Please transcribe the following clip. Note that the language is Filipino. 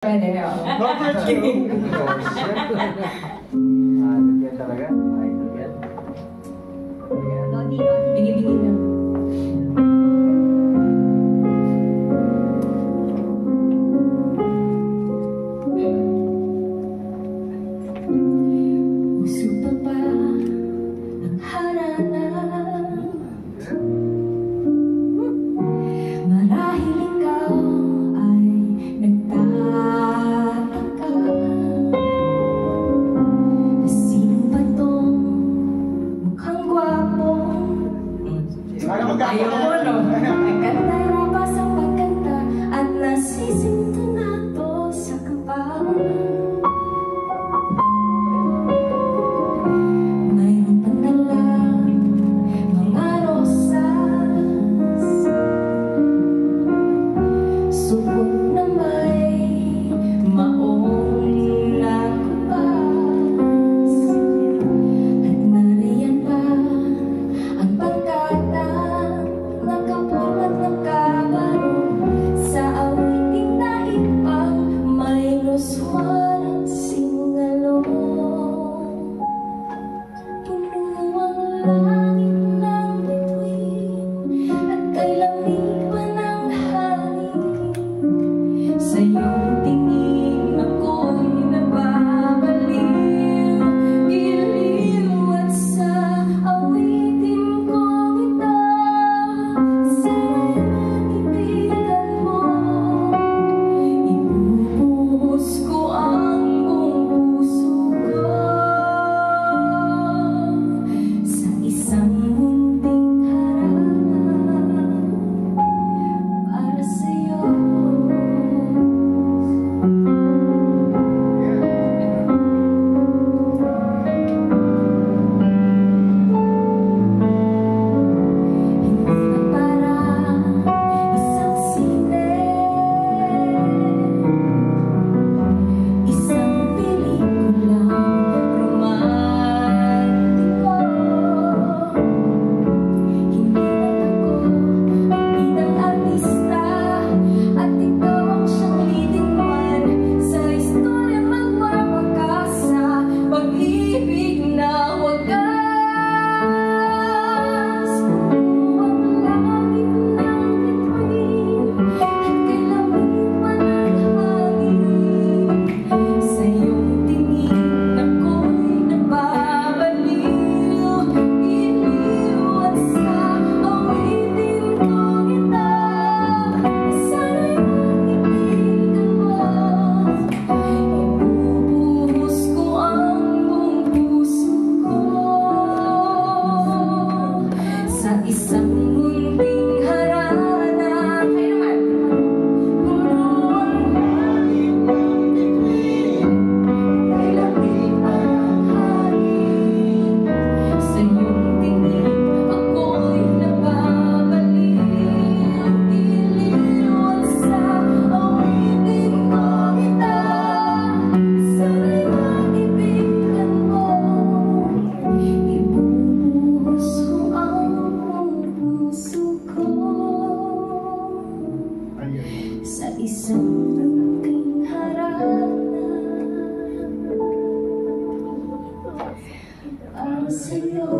Pwede, oo. Number 2. Yan talaga. Idol yan. Lodi. Bigi-bigi lang. Puso pa ba ang harana? Marahil ikaw ay nagtataka. Sino ba tong mukhang gwapong? Ayun, no? Nagkanta pa sa pagkanta at nasisintonato sa kapal. Mayroon pa nalang mga rosas, subok na may maong nakupas. At nariyan pa ang pagkatang nakapulot ng kabaro sa awiting naipang may luswan at singalong. Puno ang langit ng bituin at kay lamig pa ng hangin. Sa iyong tingin ako'y nababaliw, giliw at sa awitin kong ito. Sana'y maibigan mo, ibubuhos ko ang buong puso ko sa isang munting harap para sa'yo. Hindi na parang isang sine, isang pelikulang romantiko. Hindi na ako ang bidang artista at ikaw ang siyang leading man sa istoryang magwawakas sa pag-ibig na wagas. Puno ang langit ng bituin at kay lamig pa ng hangin. Sa iyong tingin ako'y nababaliw, giliw at sa awitin kong ito. Sana'y maibigan mo, ibubuhos ko ang buong puso ko sa isang munting harana. Kayo naman. Puno ang langit ng bituin, kay lamig pa ng hangin. Sa iyong tingin ako'y nababaliw, giliw at sa awitin kong ito. Sana'y maibigan mo, ibubuhos ko ang buong puso ko sa isang munting harana para sa'yo.